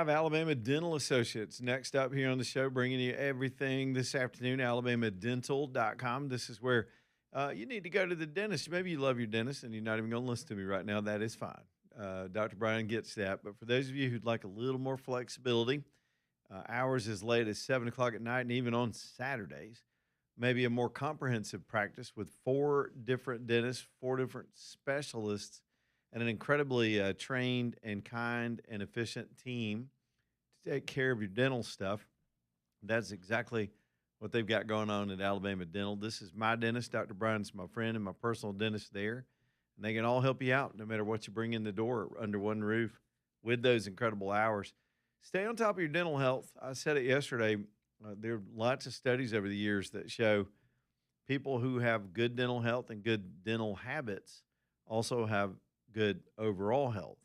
5, Alabama Dental Associates. Next up here on the show, bringing you everything this afternoon, alabamadental.com. This is where you need to go to the dentist. Maybe you love your dentist and you're not even going to listen to me right now. That is fine. Dr. Brian gets that. But for those of you who'd like a little more flexibility, hours as late as 7 o'clock at night and even on Saturdays, maybe a more comprehensive practice with 4 different dentists, 4 different specialists, and an incredibly trained and kind and efficient team to take care of your dental stuff. That's exactly what they've got going on at Alabama Dental. This is my dentist. Dr. Brian's my friend and my personal dentist there. And they can all help you out no matter what you bring in the door under one roof with those incredible hours. Stay on top of your dental health. I said it yesterday. There are lots of studies over the years that show people who have good dental health and good dental habits also have good overall health.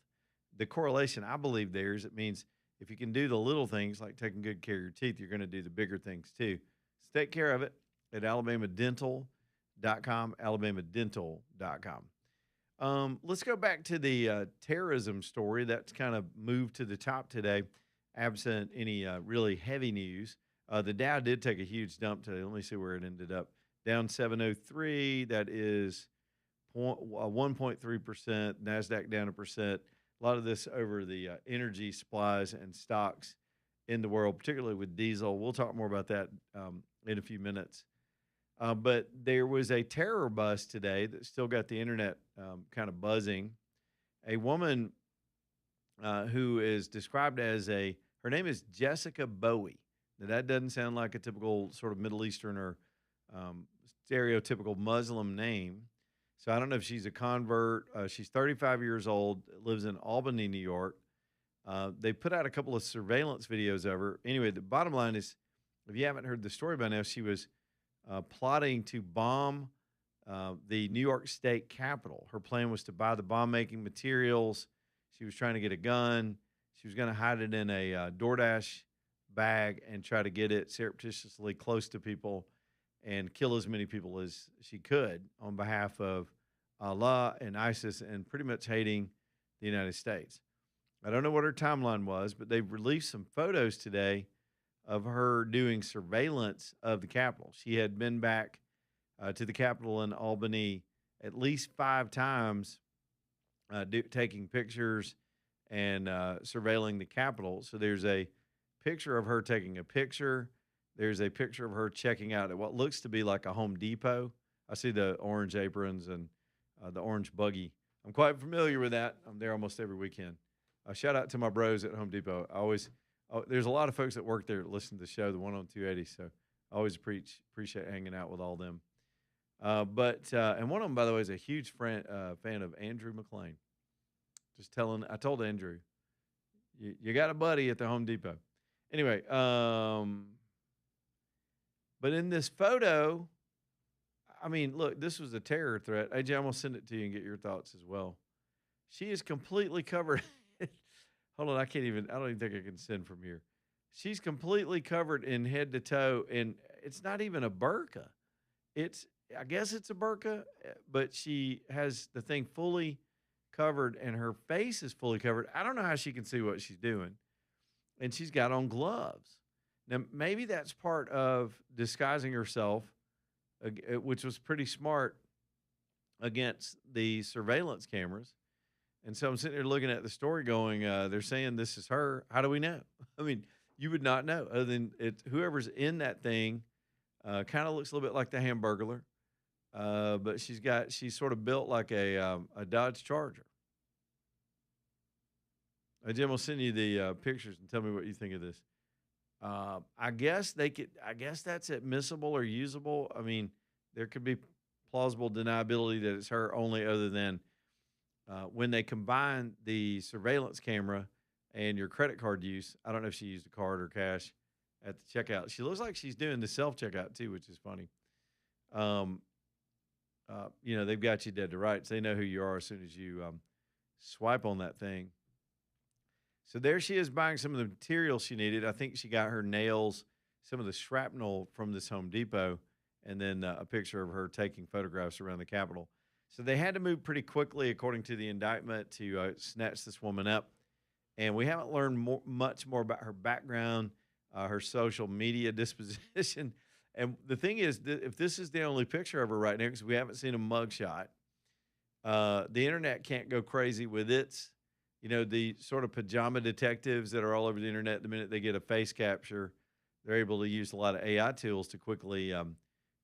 The correlation I believe there is it means if you can do the little things like taking good care of your teeth, you're going to do the bigger things too. So take care of it at alabamadental.com, alabamadental.com. Let's go back to the terrorism story that's kind of moved to the top today, absent any really heavy news. The Dow did take a huge dump today. Let me see where it ended up. Down 703. That is 1.3%. NASDAQ down 1%. A lot of this over the energy supplies and stocks in the world, particularly with diesel. We'll talk more about that in a few minutes. But there was a terror bust today that still got the internet kind of buzzing. A woman who is described as her name is Jessica Bowie. Now, that doesn't sound like a typical sort of Middle Eastern or stereotypical Muslim name. So I don't know if she's a convert. She's 35 years old, lives in Albany, New York. They put out a couple of surveillance videos of her. Anyway, the bottom line is, if you haven't heard the story by now, she was plotting to bomb the New York State Capitol. Her plan was to buy the bomb-making materials. She was trying to get a gun. She was going to hide it in a DoorDash bag and try to get it surreptitiously close to people and kill as many people as she could on behalf of Allah and ISIS and pretty much hating the United States. I don't know what her timeline was, but they've released some photos today of her doing surveillance of the Capitol. She had been back to the Capitol in Albany at least 5 times, taking pictures and surveilling the Capitol. So there's a picture of her taking a picture. There's a picture of her checking out at what looks to be like a Home Depot. I see the orange aprons and the orange buggy. I'm quite familiar with that. I'm there almost every weekend. Shout out to my bros at Home Depot. There's a lot of folks that work there that listen to the show, the one on 280. So I always appreciate hanging out with all them. And one of them, by the way, is a huge fan of Andrew McLean. I told Andrew, you got a buddy at the Home Depot. Anyway, but in this photo, I mean, look, this was a terror threat. AJ, I'm going to send it to you and get your thoughts as well. She is completely covered. Hold on, I don't even think I can send from here. She's completely covered in head to toe, and it's not even a burqa. I guess it's a burqa, but she has the thing fully covered, and her face is fully covered. I don't know how she can see what she's doing, and she's got on gloves. Now, maybe that's part of disguising herself, which was pretty smart against the surveillance cameras. And so I'm sitting there looking at the story going, they're saying this is her. How do we know? I mean, you would not know other than whoever's in that thing kind of looks a little bit like the Hamburglar. But she's sort of built like a Dodge Charger. Jim will send you the pictures and tell me what you think of this. I guess that's admissible or usable. I mean, there could be plausible deniability that it's her only other than when they combine the surveillance camera and your credit card use. I don't know if she used a card or cash at the checkout. She looks like she's doing the self-checkout too, which is funny. They've got you dead to rights. They know who you are as soon as you swipe on that thing. So there she is buying some of the materials she needed. I think she got her nails, some of the shrapnel from this Home Depot, and then a picture of her taking photographs around the Capitol. So they had to move pretty quickly, according to the indictment, to snatch this woman up. and we haven't learned much more about her background, her social media disposition. And the thing is, if this is the only picture of her right now, because we haven't seen a mugshot, the internet can't go crazy with its, the sort of pajama detectives that are all over the internet. The minute they get a face capture, they're able to use a lot of AI tools to quickly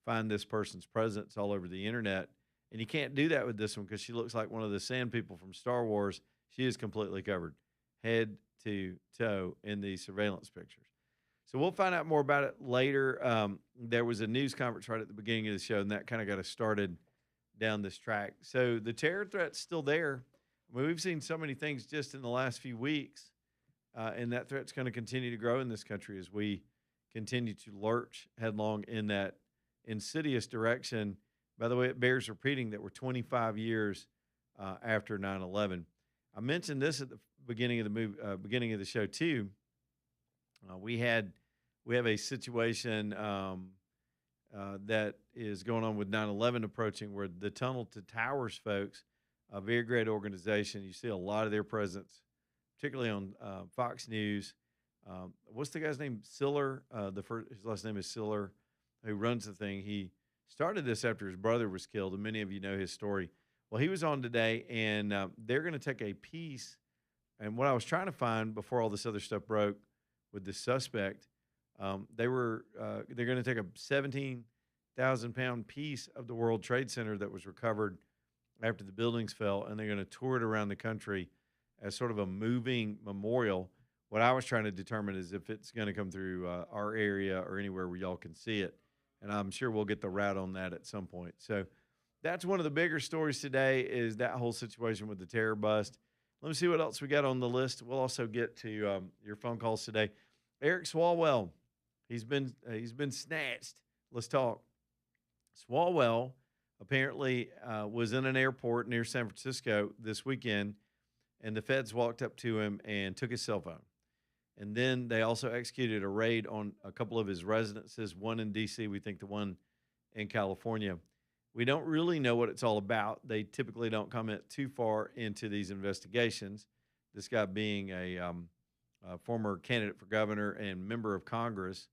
find this person's presence all over the internet. And you can't do that with this one because she looks like one of the sand people from Star Wars. She is completely covered, head to toe, in these surveillance pictures. So we'll find out more about it later. There was a news conference right at the beginning of the show, and that kind of got us started down this track. So the terror threat's still there. I mean, we've seen so many things just in the last few weeks, and that threat's going to continue to grow in this country as we continue to lurch headlong in that insidious direction. By the way, it bears repeating that we're 25 years after 9/11. I mentioned this at the beginning of the beginning of the show too. We have a situation that is going on with 9/11 approaching, where the Tunnel to Towers folks, a very great organization, you see a lot of their presence, particularly on Fox News. What's the guy's name? Siller. His last name is Siller, who runs the thing. He started this after his brother was killed, and many of you know his story. Well, he was on today, and they're going to take a piece. And what I was trying to find before all this other stuff broke with the suspect, they're going to take a 17,000-pound piece of the World Trade Center that was recovered after the buildings fell, and they're going to tour it around the country as sort of a moving memorial. What I was trying to determine is if it's going to come through our area or anywhere where y'all can see it, and I'm sure we'll get the route on that at some point. So that's one of the bigger stories today, is that whole situation with the terror bust. Let me see what else we got on the list. We'll also get to your phone calls today. Eric Swalwell, he's been snatched. Let's talk. Swalwell apparently was in an airport near San Francisco this weekend, and the feds walked up to him and took his cell phone. And then they also executed a raid on a couple of his residences, one in D.C., we think the one in California. We don't really know what it's all about. They typically don't comment too far into these investigations. This guy being a former candidate for governor and member of Congress.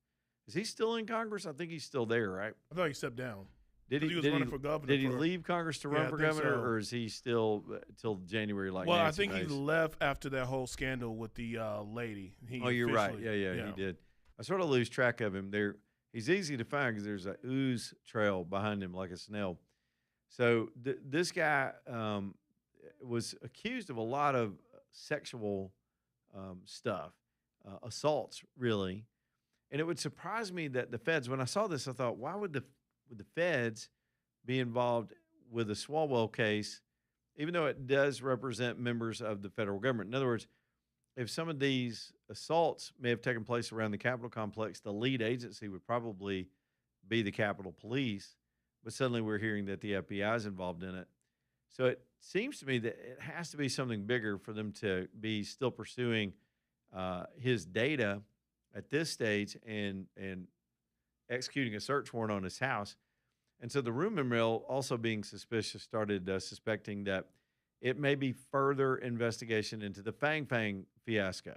Is he still in Congress? I think he's still there, right? I thought he stepped down. Did he was running for governor? Did he leave Congress to run for governor, or is he still till January? Well, Nancy I think Mace? He left after that whole scandal with the lady. You're right. Yeah, he did. I sort of lose track of him there. He's easy to find because there's a ooze trail behind him like a snail. So this guy was accused of a lot of sexual stuff, assaults, really. And it would surprise me that the feds, when I saw this, I thought, why would the feds be involved with a Swalwell case, even though it does represent members of the federal government? In other words, if some of these assaults may have taken place around the Capitol complex, the lead agency would probably be the Capitol Police. But suddenly we're hearing that the FBI is involved in it. So it seems to me that it has to be something bigger for them to be still pursuing his data at this stage and executing a search warrant on his house. And so the rumor mill, also being suspicious, started suspecting that it may be further investigation into the Fang Fang fiasco,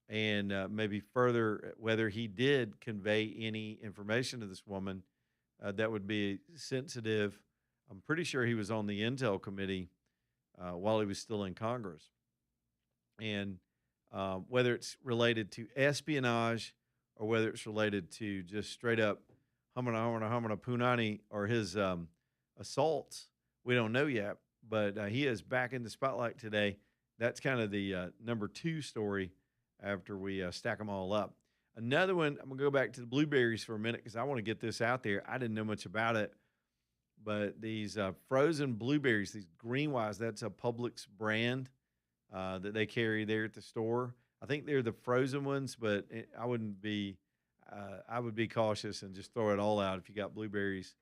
and maybe further whether he did convey any information to this woman that would be sensitive. I'm pretty sure he was on the Intel committee while he was still in Congress. And whether it's related to espionage or whether it's related to just straight up Hamana Punani or his assaults, we don't know yet. But he is back in the spotlight today. That's kind of the number 2 story after we stack them all up. Another one, I'm going to go back to the blueberries for a minute because I want to get this out there. I didn't know much about it. But these frozen blueberries, these Greenwise, that's a Publix brand that they carry there at the store. I think they're the frozen ones, but I would be cautious and just throw it all out if you got blueberries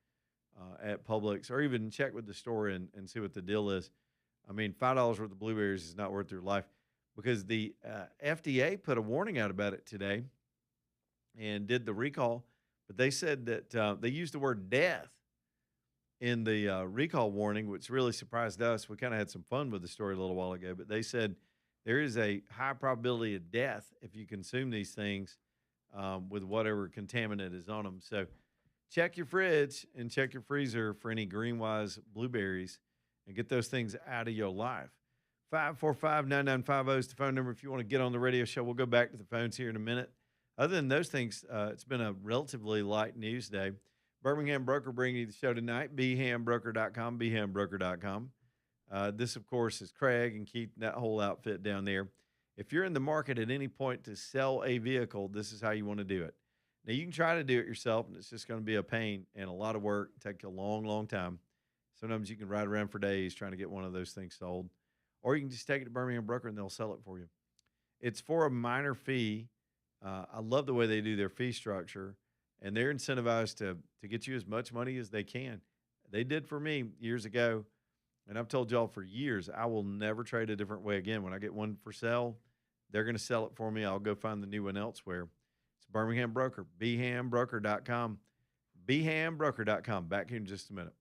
at Publix, or even check with the store and see what the deal is. I mean, $5 worth of blueberries is not worth your life, because the FDA put a warning out about it today and did the recall, but they said that they used the word death in the recall warning, which really surprised us. We kind of had some fun with the story a little while ago, but they said there is a high probability of death if you consume these things with whatever contaminant is on them. So check your fridge and check your freezer for any Greenwise blueberries and get those things out of your life. 545-9950 is the phone number if you want to get on the radio show. We'll go back to the phones here in a minute. Other than those things, it's been a relatively light news day. Birmingham Broker bringing you the show tonight, bhambroker.com, bhambroker.com. This, of course, is Craig and Keith, that whole outfit down there. If you're in the market at any point to sell a vehicle, this is how you want to do it. Now, you can try to do it yourself, and it's just going to be a pain and a lot of work, take a long, long time. Sometimes you can ride around for days trying to get one of those things sold. Or you can just take it to Birmingham Broker, and they'll sell it for you. It's for a minor fee. I love the way they do their fee structure, and they're incentivized to get you as much money as they can. They did for me years ago, and I've told y'all for years, I will never trade a different way again. When I get one for sale, they're going to sell it for me. I'll go find the new one elsewhere. It's Birmingham Broker, bhambroker.com, bhambroker.com. Back here in just a minute.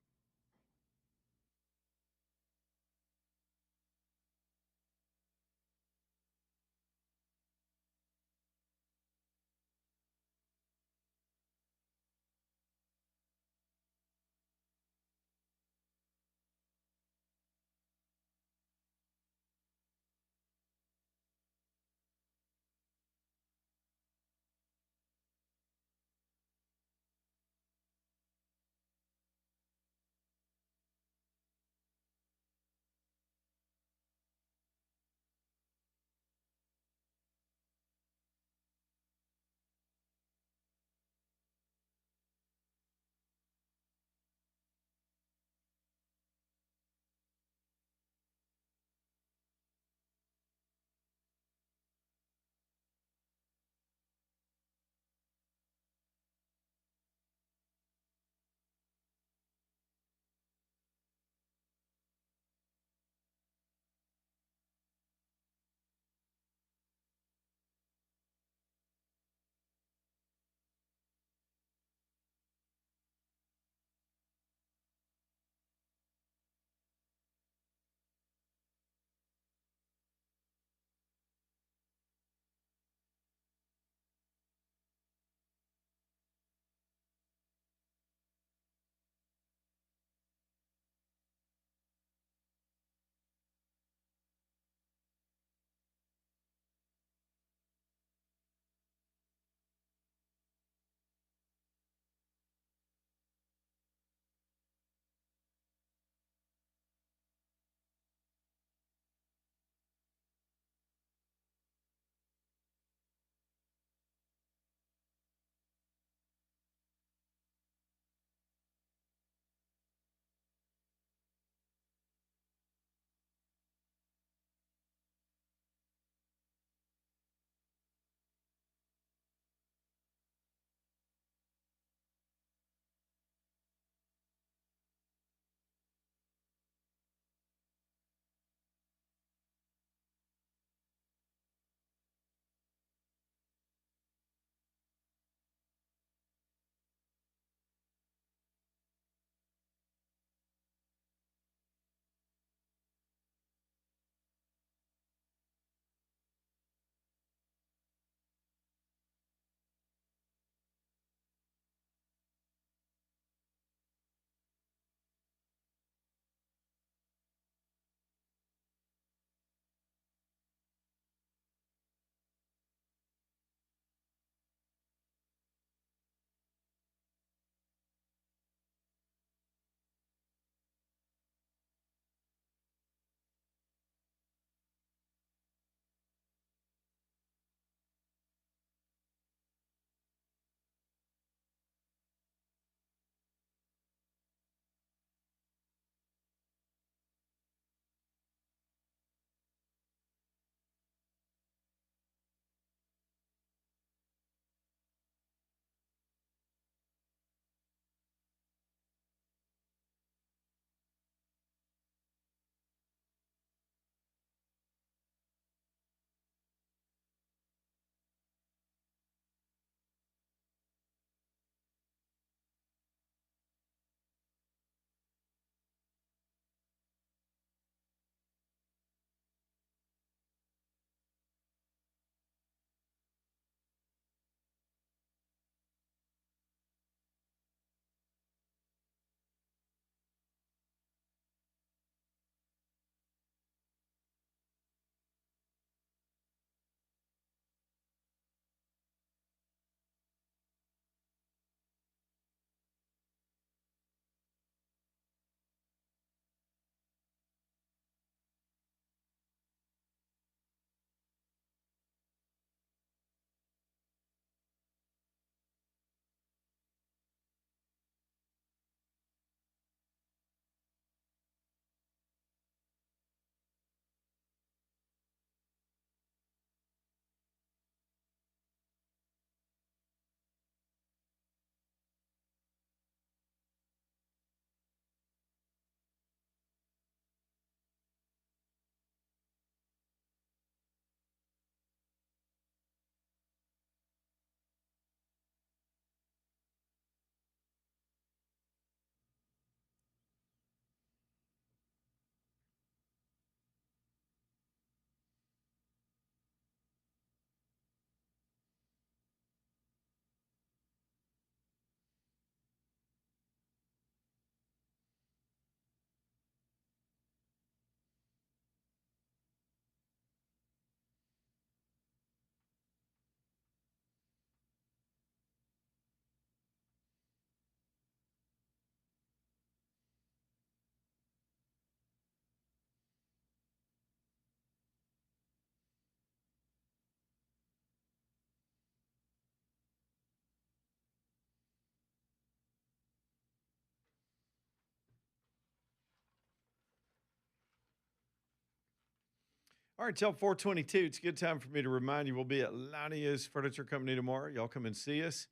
All right, till 422. It's a good time for me to remind you we'll be at Lania's Furniture Company tomorrow. Y'all come and see us,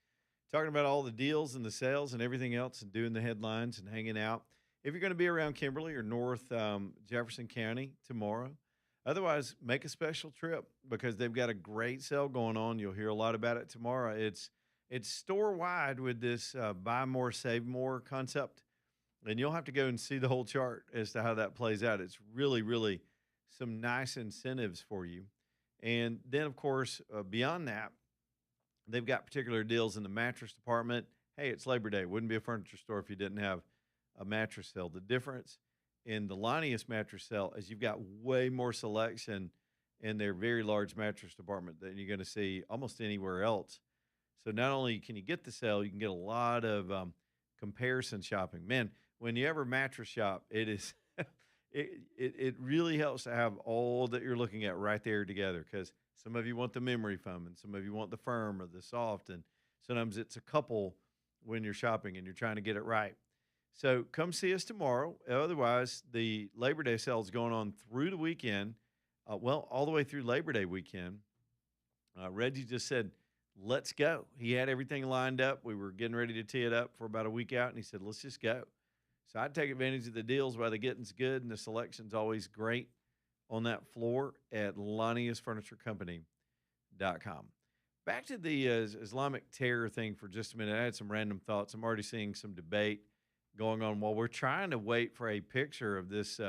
talking about all the deals and the sales and everything else and doing the headlines and hanging out. If you're going to be around Kimberly or North Jefferson County tomorrow, otherwise, make a special trip because they've got a great sale going on. You'll hear a lot about it tomorrow. It's store wide with this buy more, save more concept. And you'll have to go and see the whole chart as to how that plays out. It's really, really some nice incentives for you. And then, of course, beyond that, they've got particular deals in the mattress department. Hey, it's Labor Day. Wouldn't be a furniture store if you didn't have a mattress sale. The difference in the Lanius mattress sale is you've got way more selection in their very large mattress department than you're going to see almost anywhere else. So not only can you get the sale, you can get a lot of comparison shopping. Man, when you ever mattress shop, it is it really helps to have all that you're looking at right there together because some of you want the memory foam and some of you want the firm or the soft, and sometimes it's a couple when you're shopping and you're trying to get it right. So come see us tomorrow. Otherwise, the Labor Day sale is going on through the weekend. Well, all the way through Labor Day weekend. Reggie just said, let's go. He had everything lined up. We were getting ready to tee it up for about a week out, and he said, let's just go. So I'd take advantage of the deals while the getting's good, and the selection's always great on that floor at LaniusFurnitureCompany.com. Back to the Islamic terror thing for just a minute. I had some random thoughts. I'm already seeing some debate going on while we're trying to wait for a picture of this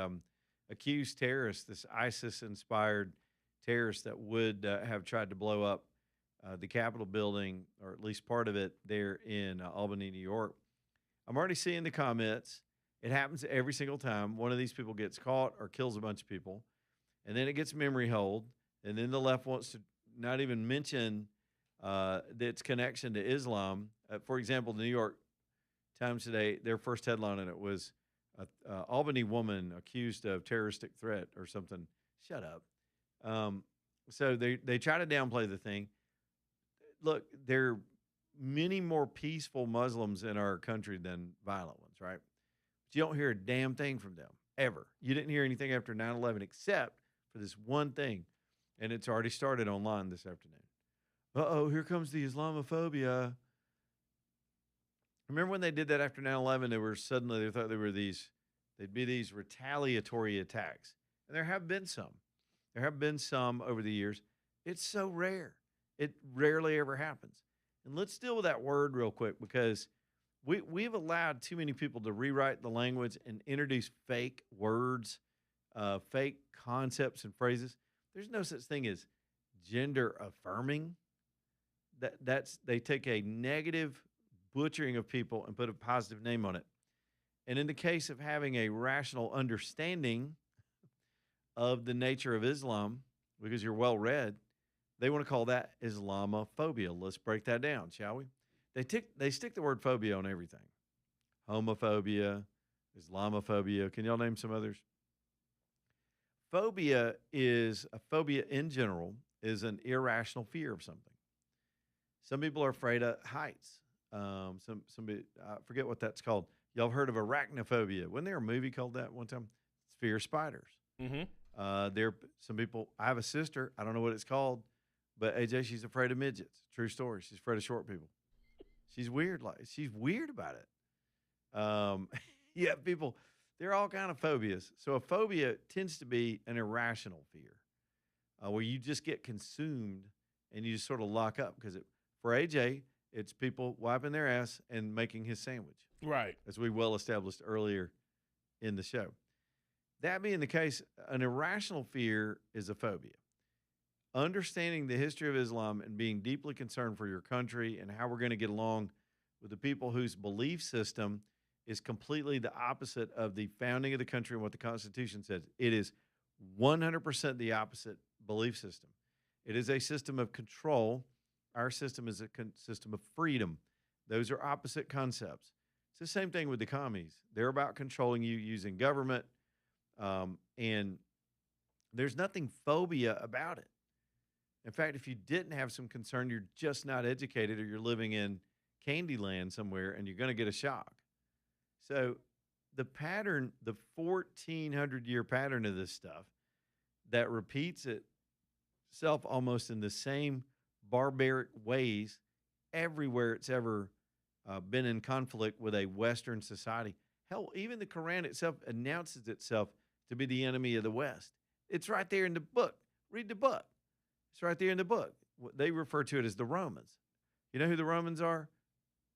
accused terrorist, this ISIS-inspired terrorist that would have tried to blow up the Capitol building, or at least part of it, there in Albany, New York. I'm already seeing the comments. It happens every single time. One of these people gets caught or kills a bunch of people, and then it gets memory hold, and then the left wants to not even mention its connection to Islam. For example, the New York Times today, their first headline on it was Albany woman accused of terroristic threat or something. Shut up. So they try to downplay the thing. Look, there are many more peaceful Muslims in our country than violent ones, right? But you don't hear a damn thing from them, ever. You didn't hear anything after 9/11 except for this one thing, and it's already started online this afternoon. Uh-oh, here comes the Islamophobia. Remember when they did that after 9/11, they thought they'd be these retaliatory attacks. And there have been some. There have been some over the years. It's so rare. It rarely ever happens. And let's deal with that word real quick because we've allowed too many people to rewrite the language and introduce fake words, fake concepts and phrases. There's no such thing as gender affirming. They take a negative butchering of people and put a positive name on it. And in the case of having a rational understanding of the nature of Islam, because you're well read, they want to call that Islamophobia. Let's break that down, shall we? They stick the word phobia on everything. Homophobia, Islamophobia. Can y'all name some others? Phobia in general is an irrational fear of something. Some people are afraid of heights. Somebody, I forget what that's called. Y'all have heard of arachnophobia? Wasn't there a movie called that one time? It's fear of spiders. Mm-hmm. Some people. I have a sister. I don't know what it's called, but AJ, she's afraid of midgets. True story. She's afraid of short people. She's weird. She's weird about it. Yeah, people. There are all kind of phobias. So a phobia tends to be an irrational fear, where you just get consumed and you just sort of lock up because for AJ. It's people wiping their ass and making his sandwich. Right. As we well established earlier in the show. That being the case, an irrational fear is a phobia. Understanding the history of Islam and being deeply concerned for your country and how we're going to get along with the people whose belief system is completely the opposite of the founding of the country and what the Constitution says. It is 100% the opposite belief system. It is a system of control. Our system is a system of freedom. Those are opposite concepts. It's the same thing with the commies. They're about controlling you using government, and there's nothing phobia about it. In fact, if you didn't have some concern, you're just not educated or you're living in Candyland somewhere and you're going to get a shock. So the pattern, the 1,400-year pattern of this stuff, that repeats itself almost in the same barbaric ways everywhere it's ever been in conflict with a Western society. Hell, even the Quran itself announces itself to be the enemy of the West. It's right there in the book. Read the book. It's right there in the book. They refer to it as the Romans. You know who the Romans are?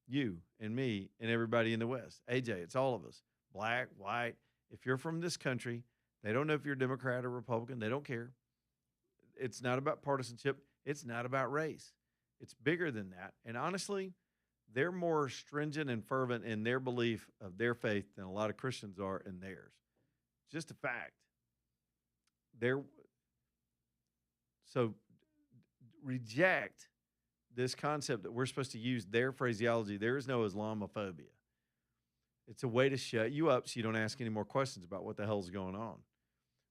You and me and everybody in the West. AJ, it's all of us. Black, white. If you're from this country, they don't know if you're Democrat or Republican. They don't care. It's not about partisanship. It's not about race. It's bigger than that. And honestly, they're more stringent and fervent in their belief of their faith than a lot of Christians are in theirs. Just a fact. They're so reject this concept that we're supposed to use their phraseology. There is no Islamophobia. It's a way to shut you up so you don't ask any more questions about what the hell's going on.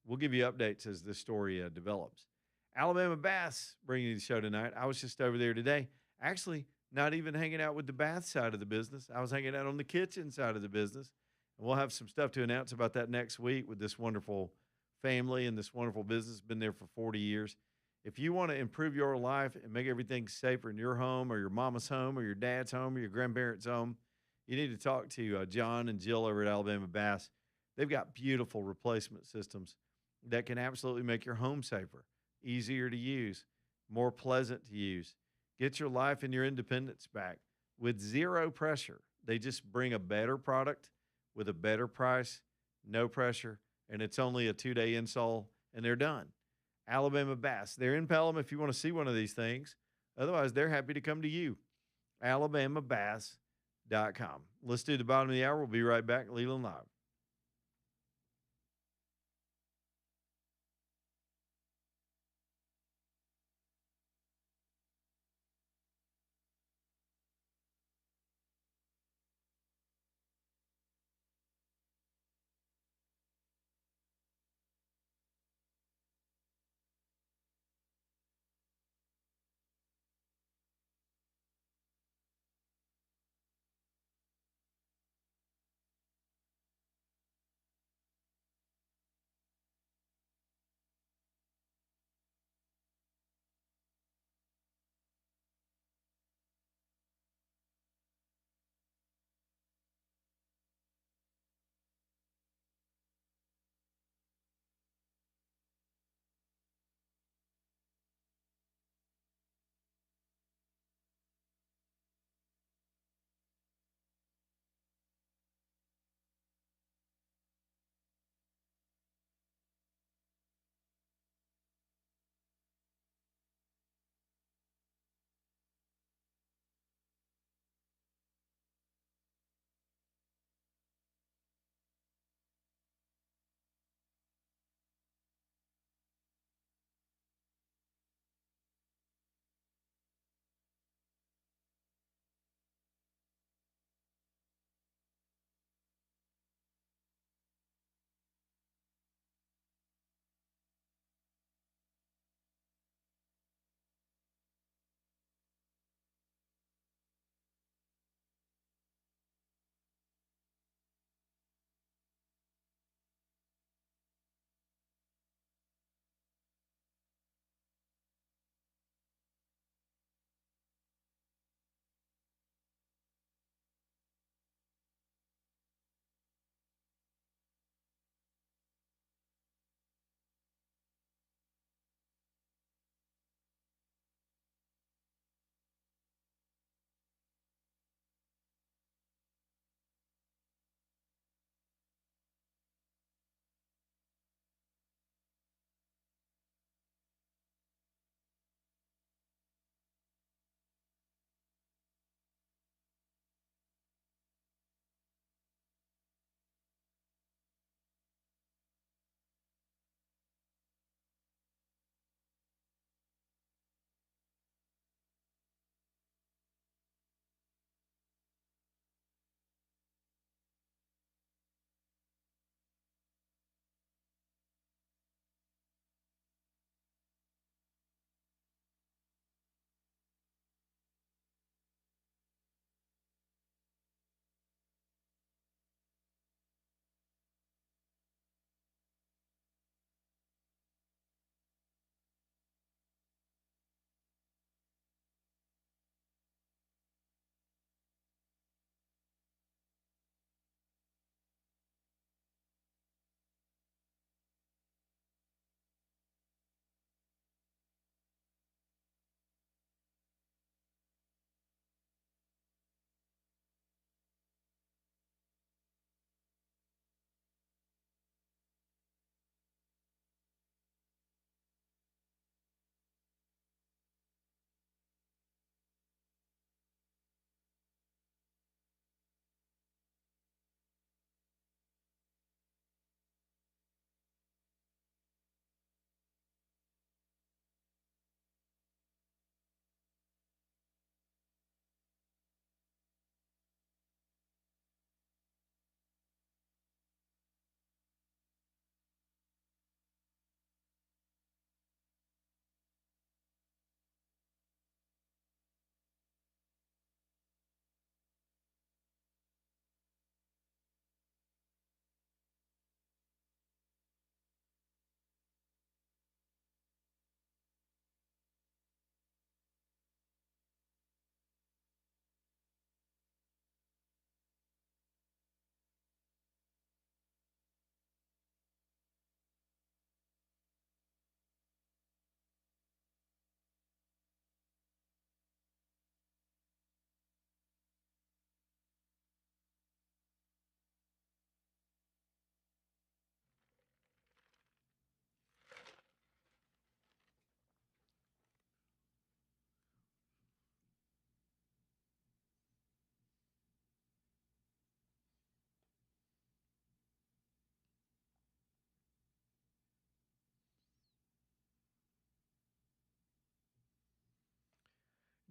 We'll give you updates as this story develops. Alabama Bass bringing you the show tonight. I was just over there today. Actually, not even hanging out with the bath side of the business. I was hanging out on the kitchen side of the business. And we'll have some stuff to announce about that next week with this wonderful family and this wonderful business. Been there for 40 years. If you want to improve your life and make everything safer in your home or your mama's home or your dad's home or your grandparents' home, you need to talk to John and Jill over at Alabama Bass. They've got beautiful replacement systems that can absolutely make your home safer, easier to use, more pleasant to use. Get your life and your independence back with zero pressure. They just bring a better product with a better price, no pressure, and it's only a 2-day install, and they're done. Alabama Bass. They're in Pelham if you want to see one of these things. Otherwise, they're happy to come to you. AlabamaBass.com. Let's do the bottom of the hour. We'll be right back. Leland Live.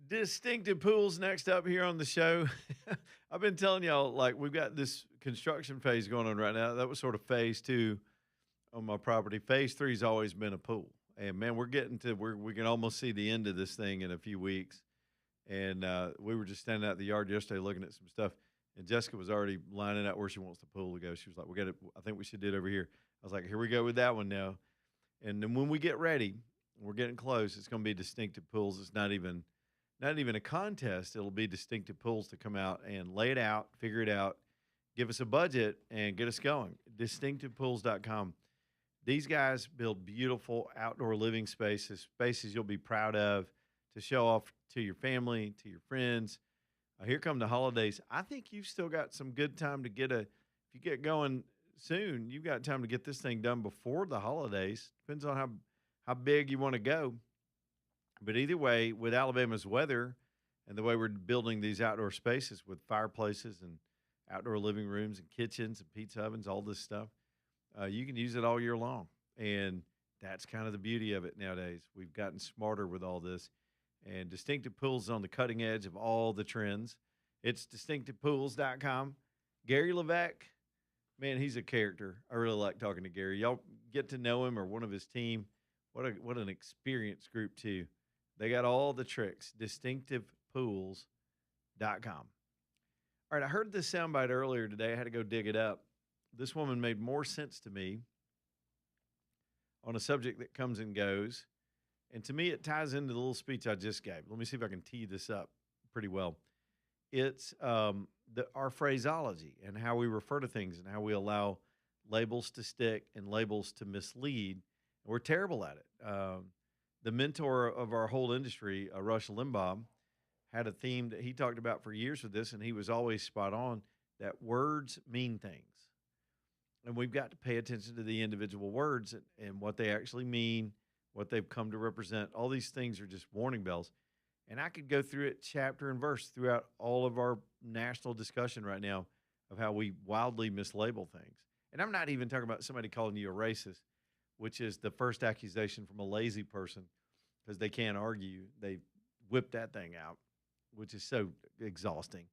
Distinctive Pools next up here on the show. I've been telling y'all, like, we've got this construction phase going on right now. That was sort of phase 2 on my property. Phase 3's always been a pool. And man, we're getting to where we can almost see the end of this thing in a few weeks. And we were just standing out in the yard yesterday looking at some stuff. And Jessica was already lining out where she wants the pool to go. She was like, I think we should do it over here. I was like, here we go with that one now. And then when we get ready, we're getting close, it's going to be Distinctive Pools. It's not even a contest. It'll be Distinctive Pools to come out and lay it out, figure it out, give us a budget, and get us going. DistinctivePools.com. These guys build beautiful outdoor living spaces you'll be proud of to show off to your family, to your friends. Here come the holidays. I think you've still got some good time to if you get going soon, you've got time to get this thing done before the holidays. Depends on how big you want to go. But either way, with Alabama's weather and the way we're building these outdoor spaces with fireplaces and outdoor living rooms and kitchens and pizza ovens, all this stuff, you can use it all year long. And that's kind of the beauty of it nowadays. We've gotten smarter with all this. And Distinctive Pools is on the cutting edge of all the trends. It's distinctivepools.com. Gary Levesque, man, he's a character. I really like talking to Gary. Y'all get to know him or one of his team. What an experienced group, too. They got all the tricks. DistinctivePools.com. All right, I heard this soundbite earlier today. I had to go dig it up. This woman made more sense to me on a subject that comes and goes. And to me, it ties into the little speech I just gave. Let me see if I can tee this up pretty well. It's our phraseology and how we refer to things and how we allow labels to stick and labels to mislead. And we're terrible at it. The mentor of our whole industry, Rush Limbaugh, had a theme that he talked about for years with this, and he was always spot on, that words mean things. And we've got to pay attention to the individual words and what they actually mean, what they've come to represent. All these things are just warning bells. And I could go through it chapter and verse throughout all of our national discussion right now of how we wildly mislabel things. And I'm not even talking about somebody calling you a racist, which is the first accusation from a lazy person because they can't argue. They whip that thing out, which is so exhausting.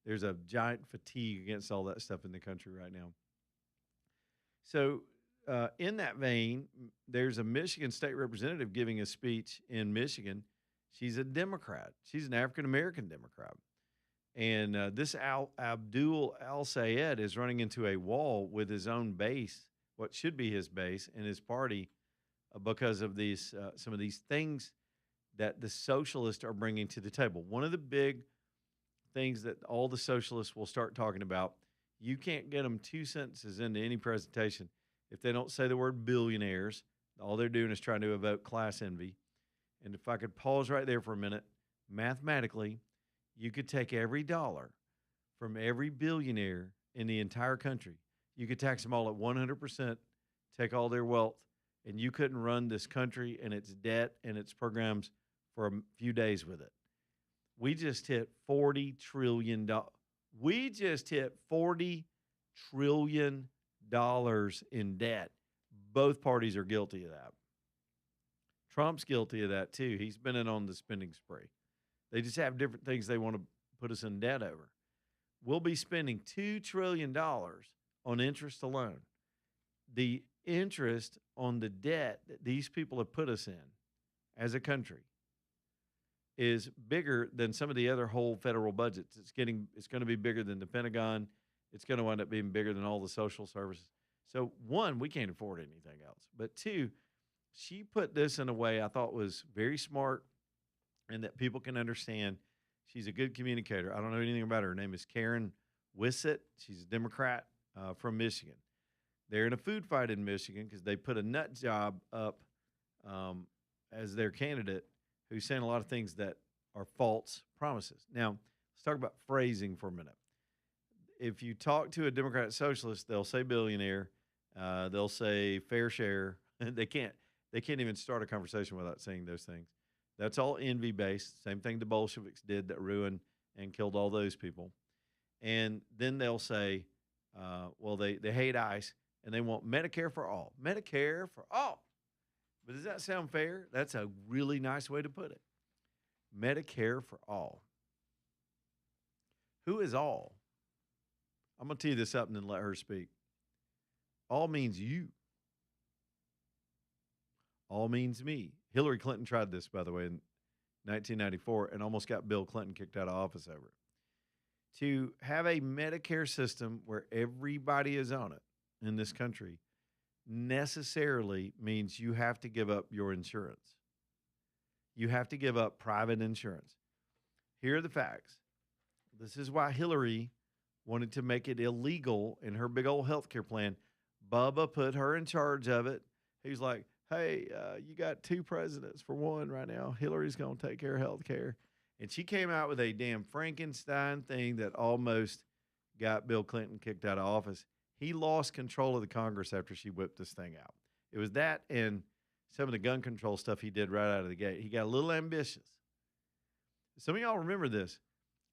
There's a giant fatigue against all that stuff in the country right now. So in that vein, there's a Michigan state representative giving a speech in Michigan. She's a Democrat. She's an African-American Democrat. And this Abdul Al-Sayed is running into a wall with his own base, what should be his base, and his party because of these some of these things that the socialists are bringing to the table. One of the big things that all the socialists will start talking about, you can't get them 2 sentences into any presentation if they don't say the word billionaires. All they're doing is trying to evoke class envy. And if I could pause right there for a minute, mathematically, you could take every dollar from every billionaire in the entire country. You could tax them all at 100%, take all their wealth, and you couldn't run this country and its debt and its programs for a few days with it. We just hit $40 trillion. We just hit $40 trillion in debt. Both parties are guilty of that. Trump's guilty of that too. He's been in on the spending spree. They just have different things they want to put us in debt over. We'll be spending $2 trillion on interest alone. The interest on the debt that these people have put us in as a country is bigger than some of the other whole federal budgets. It's going to be bigger than the Pentagon. It's going to wind up being bigger than all the social services. So one, we can't afford anything else. But two, she put this in a way I thought was very smart and that people can understand. She's a good communicator. I don't know anything about her. Her name is Karen Whitsett. She's a Democrat from Michigan. They're in a food fight in Michigan because they put a nut job up as their candidate who's saying a lot of things that are false promises. Now, let's talk about phrasing for a minute. If you talk to a Democrat socialist, they'll say billionaire, they'll say fair share. They can't even start a conversation without saying those things. That's all envy based. Same thing the Bolsheviks did that ruined and killed all those people. And then they'll say, well, they hate ICE and they want Medicare for all. Medicare for all. But does that sound fair? That's a really nice way to put it. Medicare for all. Who is all? I'm going to tee this up and then let her speak. All means you. All means me. Hillary Clinton tried this, by the way, in 1994 and almost got Bill Clinton kicked out of office over it. To have a Medicare system where everybody is on it in this country necessarily means you have to give up your insurance. You have to give up private insurance. Here are the facts. This is why Hillary wanted to make it illegal in her big old health care plan. Bubba put her in charge of it. He's like, hey, you got two presidents for one right now. Hillary's going to take care of health care. And she came out with a damn Frankenstein thing that almost got Bill Clinton kicked out of office. He lost control of the Congress after she whipped this thing out. It was that and some of the gun control stuff he did right out of the gate. He got a little ambitious. Some of y'all remember this.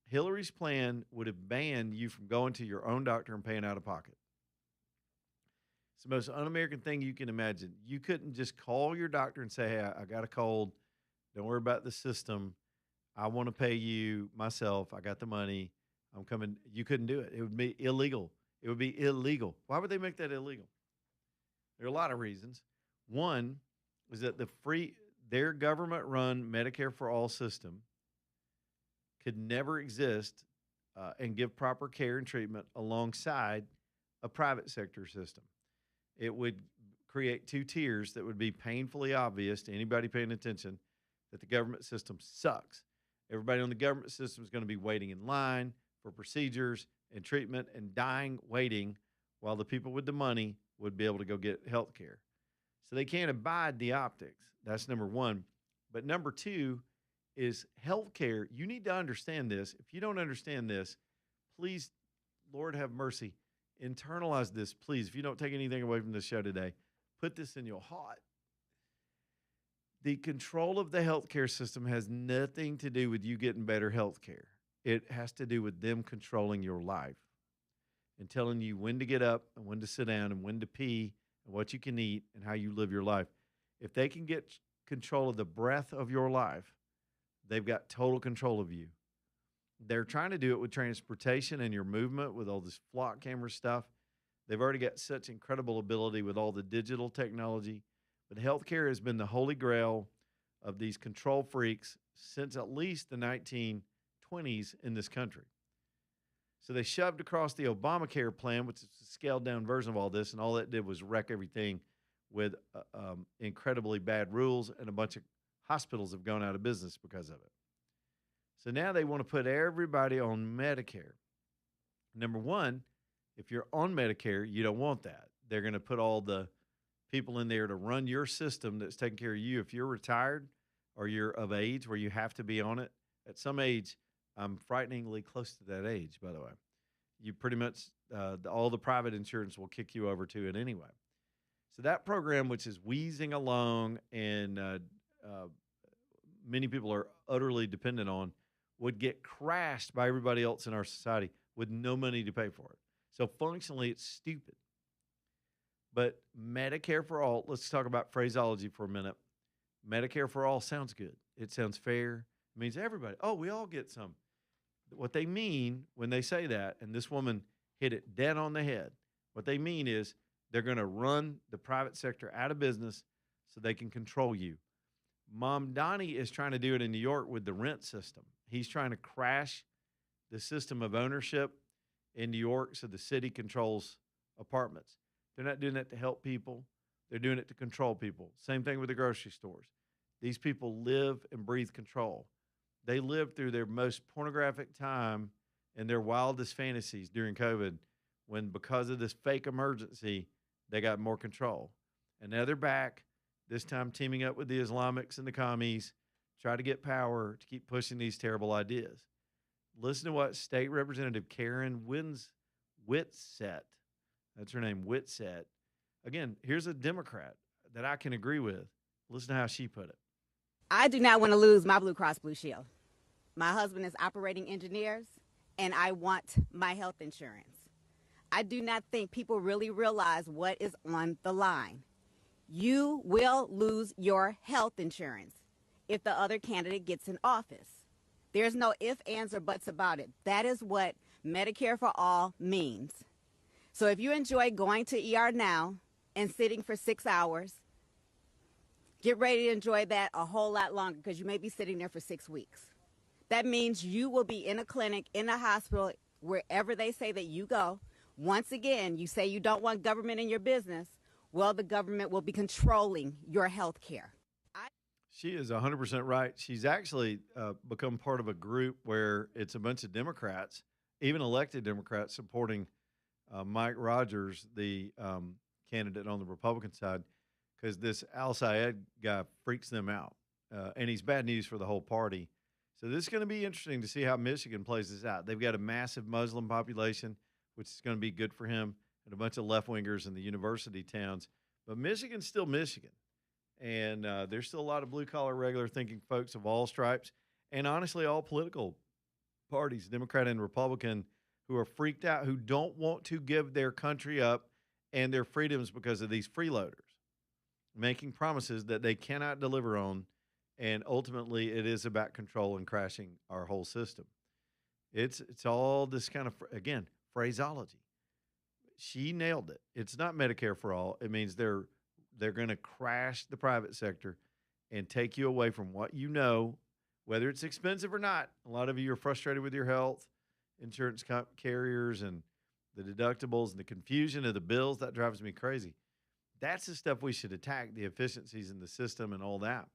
Hillary's plan would have banned you from going to your own doctor and paying out of pocket. It's the most un-American thing you can imagine. You couldn't just call your doctor and say, hey, I got a cold. Don't worry about the system. I want to pay you myself. I got the money. I'm coming. You couldn't do it. It would be illegal. It would be illegal. Why would they make that illegal? There are a lot of reasons. One is that their government-run Medicare for All system could never exist and give proper care and treatment alongside a private sector system. It would create two tiers that would be painfully obvious to anybody paying attention that the government system sucks. Everybody on the government system is going to be waiting in line for procedures and treatment and dying waiting while the people with the money would be able to go get health care. So they can't abide the optics. That's number one. But number two is healthcare. You need to understand this. If you don't understand this, please, Lord have mercy, internalize this, please. If you don't take anything away from this show today, put this in your heart. The control of the healthcare system has nothing to do with you getting better healthcare. It has to do with them controlling your life and telling you when to get up and when to sit down and when to pee and what you can eat and how you live your life. If they can get control of the breath of your life, they've got total control of you. They're trying to do it with transportation and your movement with all this flock camera stuff. They've already got such incredible ability with all the digital technology. But healthcare has been the holy grail of these control freaks since at least the 1920s in this country. So they shoved across the Obamacare plan, which is a scaled-down version of all this, and all that did was wreck everything with incredibly bad rules, and a bunch of hospitals have gone out of business because of it. So now they want to put everybody on Medicare. Number one, if you're on Medicare, you don't want that. They're going to put all the people in there to run your system that's taking care of you. If you're retired or you're of age where you have to be on it, at some age, I'm frighteningly close to that age, by the way. You pretty much, all the private insurance will kick you over to it anyway. So that program, which is wheezing along and many people are utterly dependent on, would get crashed by everybody else in our society with no money to pay for it. So functionally, it's stupid. But Medicare for all, let's talk about phraseology for a minute. Medicare for all sounds good. It sounds fair. It means everybody. Oh, we all get some. What they mean when they say that, and this woman hit it dead on the head, what they mean is they're going to run the private sector out of business so they can control you. Mom Donnie is trying to do it in New York with the rent system. He's trying to crash the system of ownership in New York so the city controls apartments. They're not doing that to help people. They're doing it to control people. Same thing with the grocery stores. These people live and breathe control. They lived through their most pornographic time and their wildest fantasies during COVID when, because of this fake emergency, they got more control. And now they're back, this time teaming up with the Islamics and the commies, try to get power to keep pushing these terrible ideas. Listen to what State Representative Karen Whitsett, that's her name, Whitsett. Again, here's a Democrat that I can agree with. Listen to how she put it. I do not want to lose my Blue Cross Blue Shield. My husband is operating engineers, and I want my health insurance. I do not think people really realize what is on the line. You will lose your health insurance. if the other candidate gets in office. There's no ifs, ands, or buts about it. That is what Medicare for All means. So if you enjoy going to ER now and sitting for 6 hours, get ready to enjoy that a whole lot longer because you may be sitting there for 6 weeks. That means you will be in a clinic, in a hospital, wherever they say that you go. Once again, you say you don't want government in your business. Well, the government will be controlling your health care. She is 100% right. She's actually become part of a group where it's a bunch of Democrats, even elected Democrats, supporting Mike Rogers, the candidate on the Republican side, because this Al Sayed guy freaks them out. And he's bad news for the whole party. So this is going to be interesting to see how Michigan plays this out. They've got a massive Muslim population, which is going to be good for him, and a bunch of left-wingers in the university towns. But Michigan's still Michigan. And there's still a lot of blue-collar, regular-thinking folks of all stripes, and honestly, all political parties, Democrat and Republican, who are freaked out, who don't want to give their country up and their freedoms because of these freeloaders, making promises that they cannot deliver on, and ultimately it is about control and crashing our whole system. It's all this kind of, again, phraseology. She nailed it. It's not Medicare for all. It means they're going to crash the private sector and take you away from what you know, whether it's expensive or not. A lot of you are frustrated with your health, insurance carriers, and the deductibles and the confusion of the bills. That drives me crazy. That's the stuff we should attack, the efficiencies in the system and all that.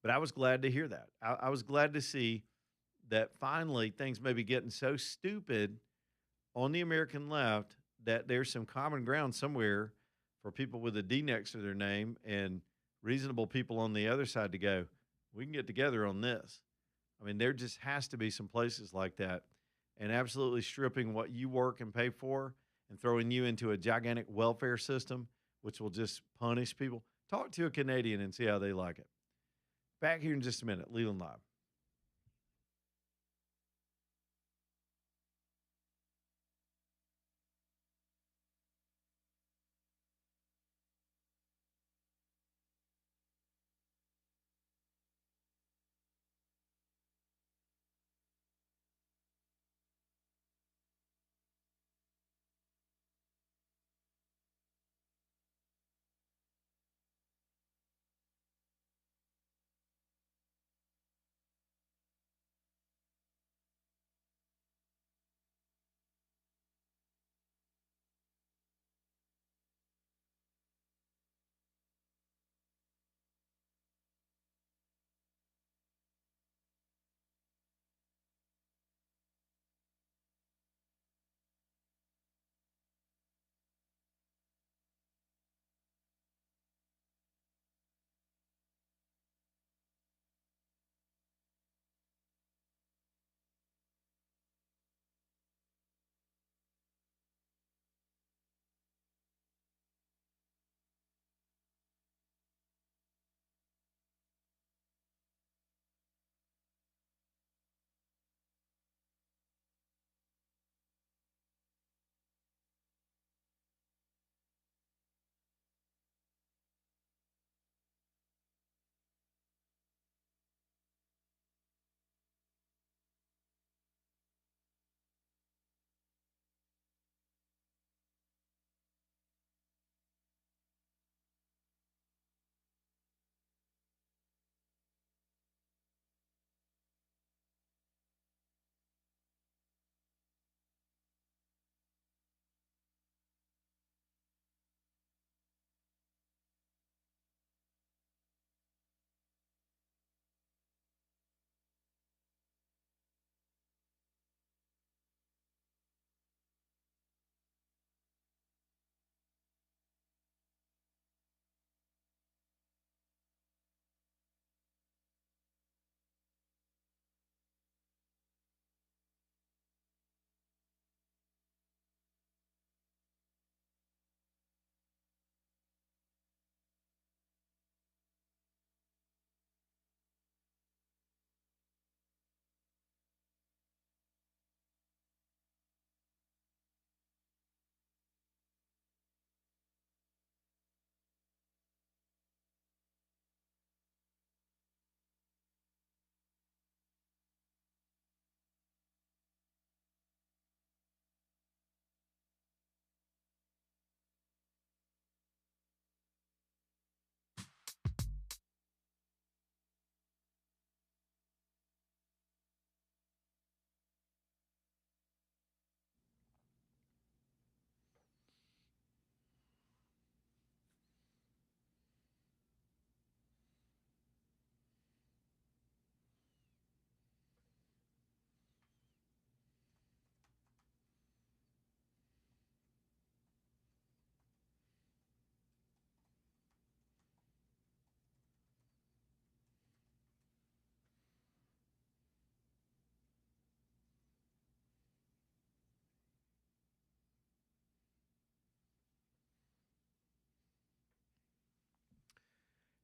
But I was glad to hear that. I was glad to see that finally things may be getting so stupid on the American left that there's some common ground somewhere for people with a D next to their name and reasonable people on the other side to go, we can get together on this. I mean, there just has to be some places like that, and absolutely stripping what you work and pay for and throwing you into a gigantic welfare system, which will just punish people. Talk to a Canadian and see how they like it. Back here in just a minute. Leland Live.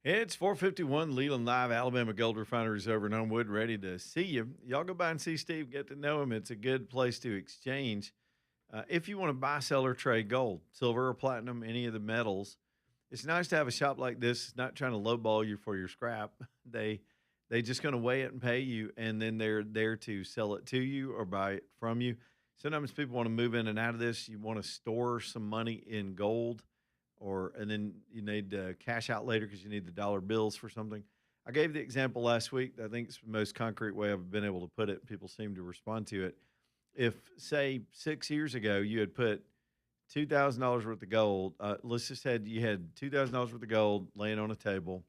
It's 451 Leland Live, Alabama Gold Refinery's over in Homewood, ready to see you. Y'all go by and see Steve, get to know him. It's a good place to exchange. If you want to buy, sell, or trade gold, silver, or platinum, any of the metals, it's nice to have a shop like this. It's not trying to lowball you for your scrap. They just going to weigh it and pay you, and then they're there to sell it to you or buy it from you. Sometimes people want to move in and out of this. You want to store some money in gold, and then you need to cash out later because you need the dollar bills for something. I gave the example last week. I think it's the most concrete way I've been able to put it. People seem to respond to it. If, say, 6 years ago you had put $2,000 worth of gold, let's just say you had $2,000 worth of gold laying on a table,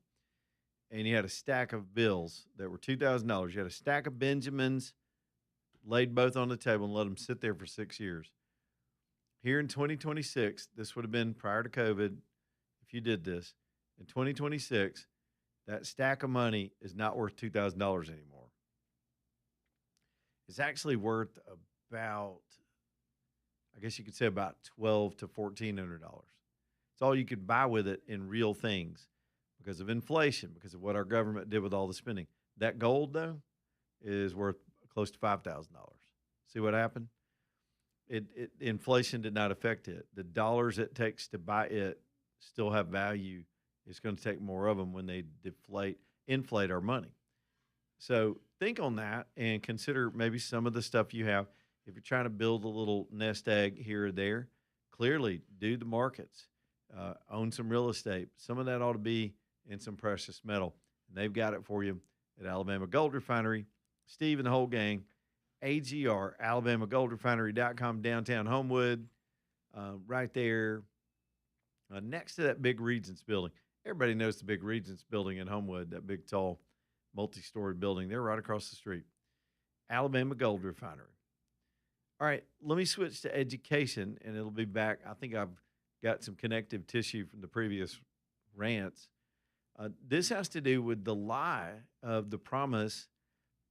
and you had a stack of bills that were $2,000. You had a stack of Benjamins laid both on the table and let them sit there for 6 years. Here in 2026, this would have been prior to COVID if you did this. In 2026, that stack of money is not worth $2,000 anymore. It's actually worth about, I guess you could say about $1,200 to $1,400. It's all you could buy with it in real things because of inflation, because of what our government did with all the spending. That gold, though, is worth close to $5,000. See what happened? Inflation did not affect it. The dollars it takes to buy it still have value. It's going to take more of them when they inflate our money. So think on that and consider maybe some of the stuff you have. If you're trying to build a little nest egg here or there, clearly do the markets, own some real estate. Some of that ought to be in some precious metal. And they've got it for you at Alabama Gold Refinery. Steve and the whole gang. AGR, AlabamaGoldRefinery.com, downtown Homewood, right there next to that big Regents building. Everybody knows the big Regents building in Homewood, that big, tall, multi-story building. They're right across the street. Alabama Gold Refinery. All right, let me switch to education, and it'll be back. I think I've got some connective tissue from the previous rants. This has to do with the lie of the promise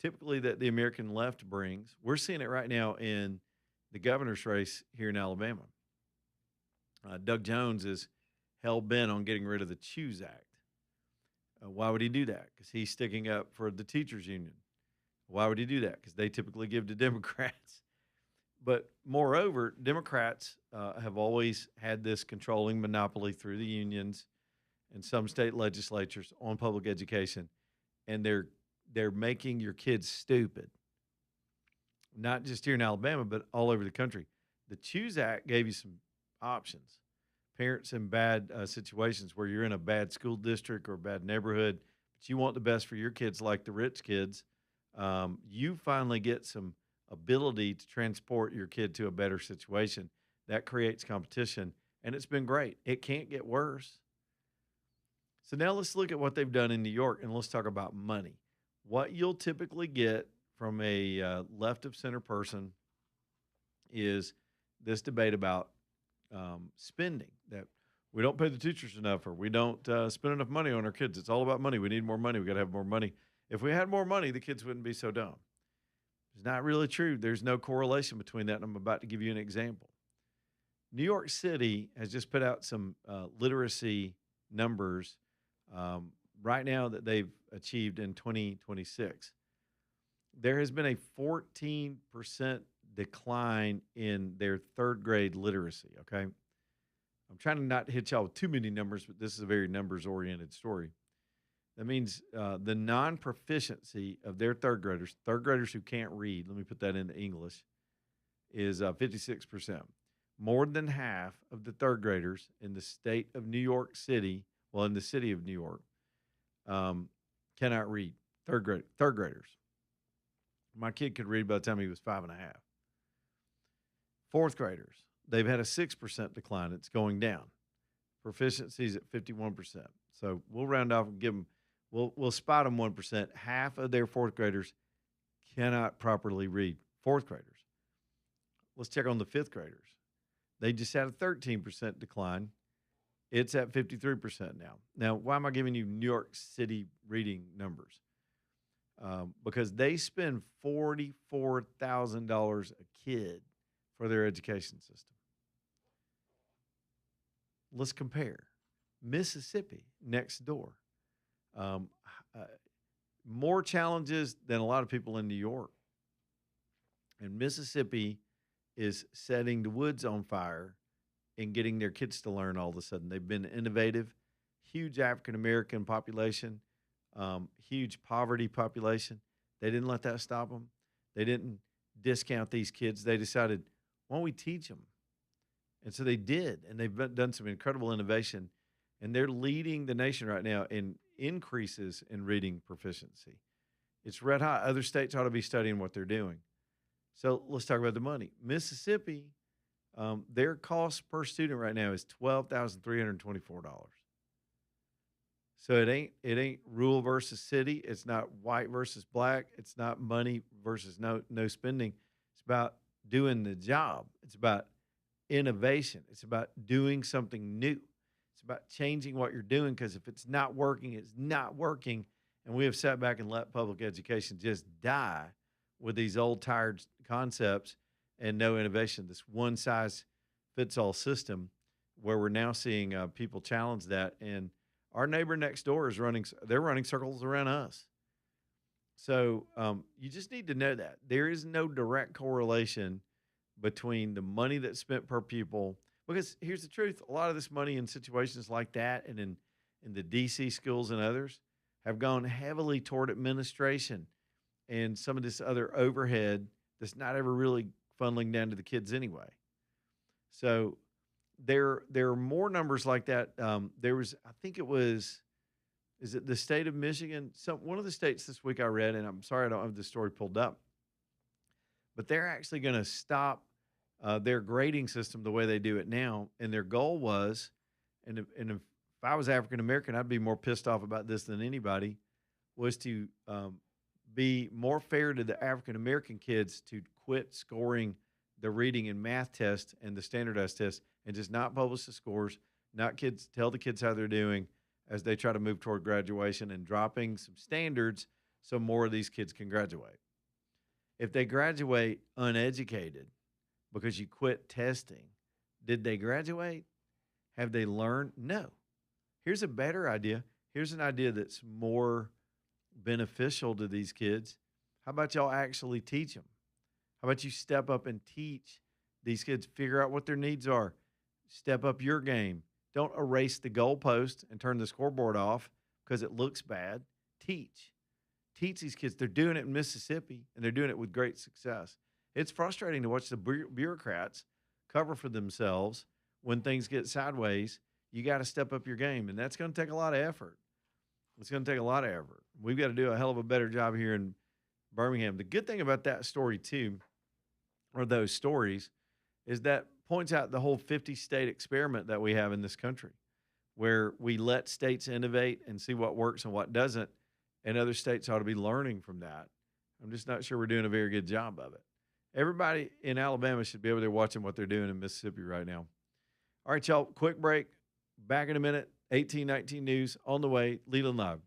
typically that the American left brings. We're seeing it right now in the governor's race here in Alabama. Doug Jones is hell-bent on getting rid of the CHOOSE Act. Why would he do that? Because he's sticking up for the teachers union. Why would he do that? Because they typically give to Democrats. But moreover, Democrats have always had this controlling monopoly through the unions and some state legislatures on public education, and they're making your kids stupid. Not just here in Alabama, but all over the country. The CHOOSE Act gave you some options. Parents in bad situations where you're in a bad school district or a bad neighborhood, but you want the best for your kids like the rich kids, you finally get some ability to transport your kid to a better situation. That creates competition, and it's been great. It can't get worse. So now let's look at what they've done in New York, and let's talk about money. What you'll typically get from a left of center person is this debate about spending, that we don't pay the teachers enough, or we don't spend enough money on our kids. It's all about money. We need more money. We got to have more money. If we had more money, the kids wouldn't be so dumb. It's not really true. There's no correlation between that, and I'm about to give you an example. New York City has just put out some literacy numbers right now that they've achieved in 2026. There has been a 14% decline in their third grade literacy, okay? I'm trying to not hit y'all with too many numbers, but this is a very numbers-oriented story. That means the non-proficiency of their third graders who can't read, let me put that into English, is 56%. More than half of the third graders in the state of New York City, well, in the city of New York, cannot read. Third graders. My kid could read by the time he was 5 and a half. Fourth graders, they've had a 6% decline. It's going down. Proficiency's at 51%. So we'll round off and give them, we'll spot them 1%. Half of their fourth graders cannot properly read. Fourth graders. Let's check on the fifth graders. They just had a 13% decline. It's at 53% now. Now, why am I giving you New York City reading numbers? Because they spend $44,000 a kid for their education system. Let's compare. Mississippi, next door, Um, uh, More challenges than a lot of people in New York. And Mississippi is setting the woods on fire and getting their kids to learn all of a sudden. They've been innovative, huge African American population, huge poverty population. They didn't let that stop them. They didn't discount these kids. They decided, why don't we teach them? And so they did, and they've done some incredible innovation, and they're leading the nation right now in increases in reading proficiency. It's red hot. Other states ought to be studying what they're doing. So let's talk about the money. Mississippi, their cost per student right now is $12,324. So it ain't rural versus city. It's not white versus black. It's not money versus no spending. It's about doing the job. It's about innovation. It's about doing something new. It's about changing what you're doing, because if it's not working, it's not working. And we have sat back and let public education just die with these old tired concepts and no innovation. This one size fits all system, where we're now seeing people challenge that. And our neighbor next door is they're running circles around us. So you just need to know that there is no direct correlation between the money that's spent per pupil. Because here's the truth: a lot of this money in situations like that, and in the DC schools and others, have gone heavily toward administration and some of this other overhead that's not ever really funneling down to the kids anyway. So there are more numbers like that. There was, I think it was, is it the state of Michigan? One of the states this week I read, and I'm sorry I don't have the story pulled up, but they're actually going to stop their grading system the way they do it now. And their goal was, and if I was African American, I'd be more pissed off about this than anybody, was to be more fair to the African American kids, to quit scoring the reading and math test and the standardized test, and just not publish the scores, not tell the kids how they're doing as they try to move toward graduation, and dropping some standards so more of these kids can graduate. If they graduate uneducated because you quit testing, did they graduate? Have they learned? No. Here's a better idea. Here's an idea that's more beneficial to these kids. How about y'all actually teach them? How about you step up and teach these kids, figure out what their needs are, step up your game. Don't erase the goalpost and turn the scoreboard off because it looks bad. Teach these kids. They're doing it in Mississippi, and they're doing it with great success. It's frustrating to watch the bureaucrats cover for themselves when things get sideways. You got to step up your game, and that's going to take a lot of effort. It's going to take a lot of effort. We've got to do a hell of a better job here in Birmingham. The good thing about that story, too, or those stories, is that points out the whole 50-state experiment that we have in this country, where we let states innovate and see what works and what doesn't, and other states ought to be learning from that. I'm just not sure we're doing a very good job of it. Everybody in Alabama should be over there watching what they're doing in Mississippi right now. All right, y'all, quick break. Back in a minute. 1819 News on the way. Leland Live.